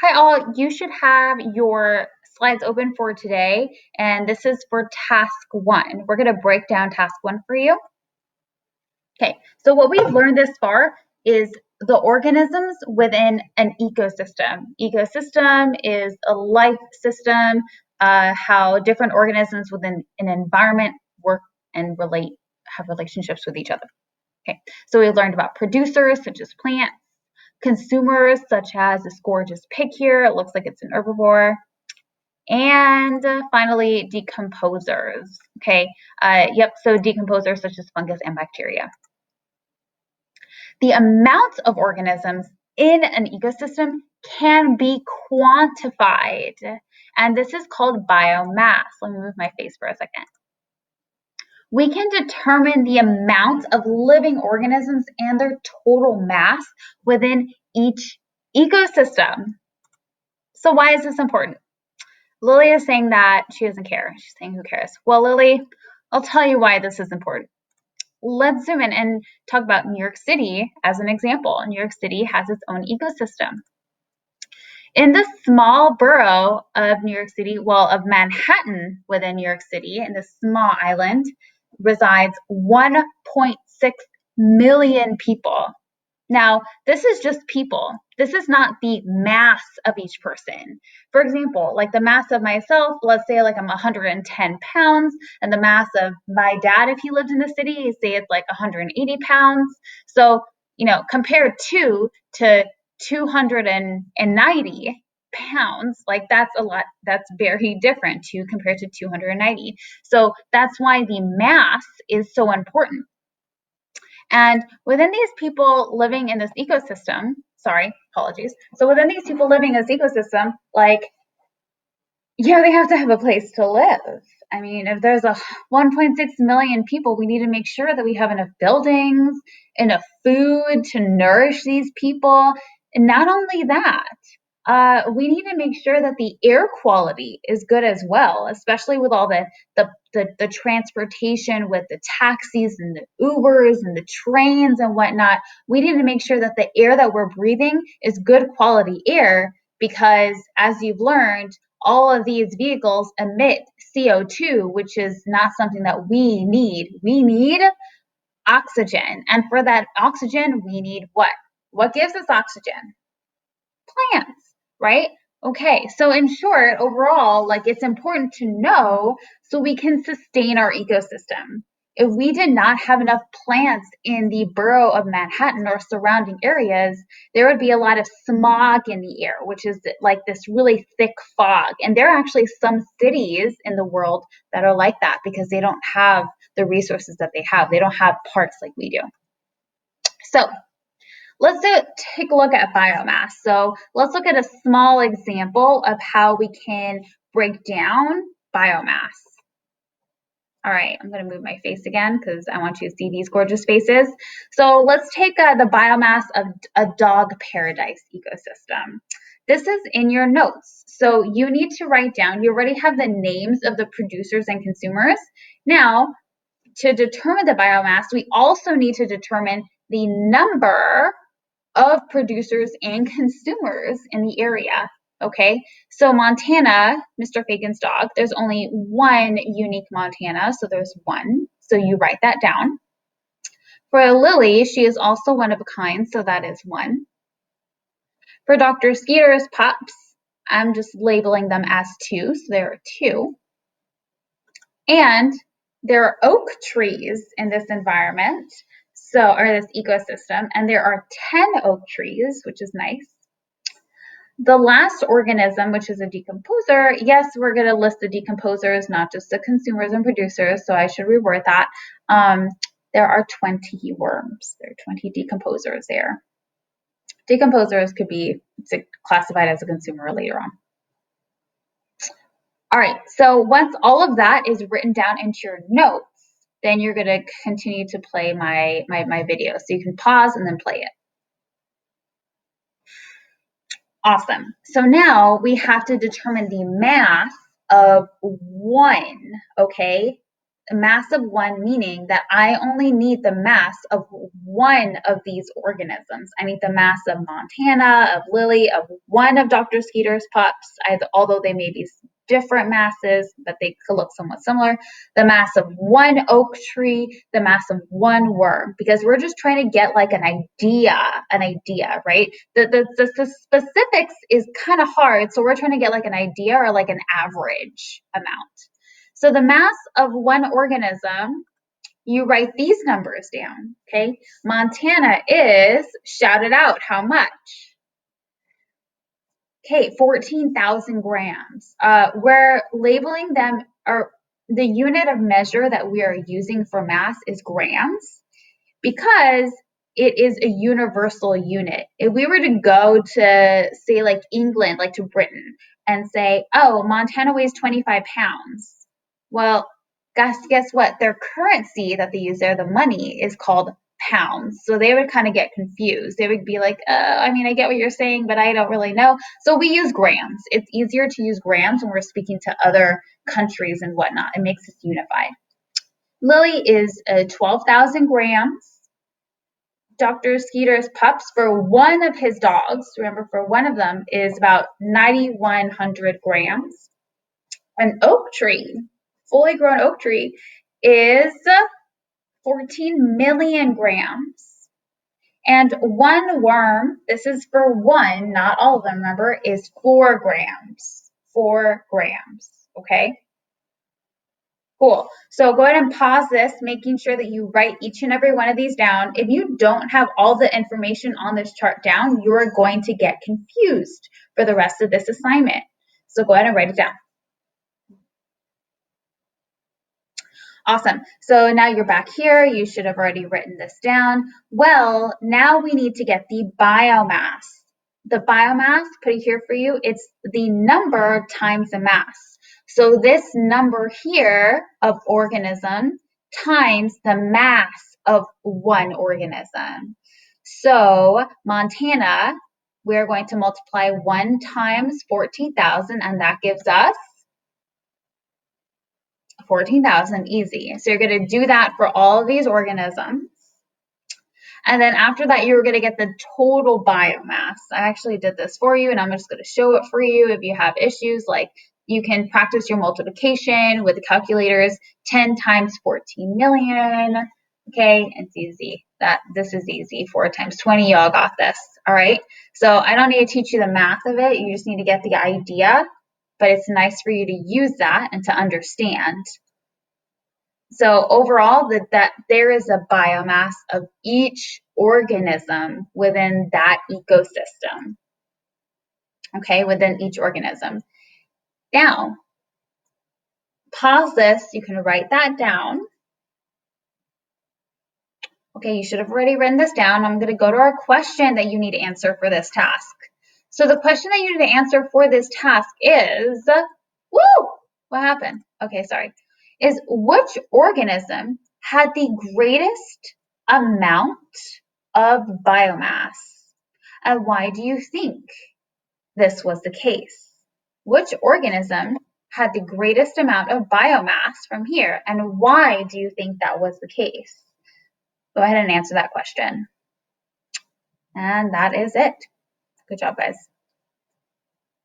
Hi all, you should have your slides open for today, and this is for task one. We're going to break down task one for you. Okay, so what we've learned this far is the organisms within an ecosystem. Ecosystem is a life system, how different organisms within an environment work and have relationships with each other. Okay, so we learned about producers such as plants, consumers such as this gorgeous pig here. It looks like it's an herbivore. And finally, decomposers. Okay, so decomposers such as fungus and bacteria. The amount of organisms in an ecosystem can be quantified, and this is called biomass. Let me move my face for a second. We can determine the amount of living organisms and their total mass within each ecosystem. So why is this important? Lily is saying that she doesn't care. She's saying, who cares? Well, Lily, I'll tell you why this is important. Let's zoom in and talk about New York City as an example. New York City has its own ecosystem. In the small borough of New York City, of Manhattan within New York City, in this small island, resides 1.6 million people. Now, this is just people. This is not the mass of each person. For example, like the mass of myself, let's say like I'm 110 pounds, and the mass of my dad, if he lived in the city, say it's like 180 pounds. So, compared to 290 pounds, like that's a lot, that's very different compared to 290. So that's why the mass is so important. And within these people living in this ecosystem, so within these people living in this ecosystem, they have to have a place to live. I mean, if there's a 1.6 million people, we need to make sure that we have enough buildings, enough food to nourish these people. And not only that, we need to make sure that the air quality is good as well, especially with all the transportation, with the taxis and the Ubers and the trains and whatnot. We need to make sure that the air that we're breathing is good quality air, because as you've learned, all of these vehicles emit CO2, which is not something that we need. We need oxygen. And for that oxygen, we need what? What gives us oxygen? Plants, right? Okay, so in short, overall, it's important to know so we can sustain our ecosystem. If we did not have enough plants in the borough of Manhattan or surrounding areas, there would be a lot of smog in the air, which is like this really thick fog. And there are actually some cities in the world that are like that because they don't have the resources that they have. They don't have parks like we do. So let's take a look at biomass. So let's look at a small example of how we can break down biomass. All right, I'm going to move my face again because I want you to see these gorgeous faces. So let's take the biomass of a dog paradise ecosystem. This is in your notes. So you need to write down, you already have the names of the producers and consumers. Now, to determine the biomass, we also need to determine the number of producers and consumers in the area. Okay, so Montana, Mr. Fagan's dog, there's only one unique Montana, so there's one. So you write that down. For Lily, she is also one of a kind, so that is one. For Dr. Skeeter's pups, I'm just labeling them as two, so there are two. And there are oak trees in this environment, or this ecosystem, and there are 10 oak trees, which is nice. The last organism, which is a decomposer, yes, we're going to list the decomposers, not just the consumers and producers, so I should reword that. There are 20 worms. There are 20 decomposers there. Decomposers could be classified as a consumer later on. All right, so once all of that is written down into your notes, then you're going to continue to play my video. So you can pause and then play it. Awesome. So now we have to determine the mass of one, okay? mass of one meaning that I only need the mass of one of these organisms. I need the mass of Montana, of Lily, of one of Dr. Skeeter's pups, although they may be different masses, but they could look somewhat similar. The mass of one oak tree, the mass of one worm, because we're just trying to get like an idea, right? The specifics is kind of hard, so we're trying to get like an idea or like an average amount. So the mass of one organism, you write these numbers down, okay? Montana is, shout it out, how much? Okay, 14,000 grams. We're labeling them, or the unit of measure that we are using for mass is grams, because it is a universal unit. If we were to go to, say, like England, like to Britain, and say, oh, Montana weighs 25 pounds. Well, guess what? Their currency that they use there, the money, is called pounds. So they would kind of get confused. They would be like, I mean, I get what you're saying, but I don't really know. So we use grams. It's easier to use grams when we're speaking to other countries and whatnot. It makes us unified. Lily is 12,000 grams. Dr. Skeeter's pups for one of his dogs, remember, for one of them, is about 9,100 grams. An oak tree, fully grown oak tree, is 14 million grams. And one worm, this is for one, not all of them, remember, is 4 grams. 4 grams, okay? Cool. So go ahead and pause this, making sure that you write each and every one of these down. If you don't have all the information on this chart down, you're going to get confused for the rest of this assignment. So go ahead and write it down. Awesome. So now you're back here. You should have already written this down. Well, now we need to get the biomass. The biomass, put it here for you, it's the number times the mass. So this number here of organism times the mass of one organism. So Montana, we're going to multiply 1 times 14,000, and that gives us 14,000, easy. So you're going to do that for all of these organisms. And then after that, you're going to get the total biomass. I actually did this for you, and I'm just going to show it for you. If you have issues, like you can practice your multiplication with the calculators. 10 times 14 million. Okay, it's easy. This is easy. 4 times 20, y'all got this. All right. So I don't need to teach you the math of it. You just need to get the idea. But it's nice for you to use that and to understand. So overall, that there is a biomass of each organism within that ecosystem. Okay, within each organism. Now, pause this. You can write that down. Okay, you should have already written this down. I'm going to go to our question that you need to answer for this task. So the question that you need to answer for this task is, woo, what happened? Okay, sorry. Is which organism had the greatest amount of biomass? And why do you think this was the case? Which organism had the greatest amount of biomass from here? And why do you think that was the case? Go ahead and answer that question. And that is it. Good job, guys.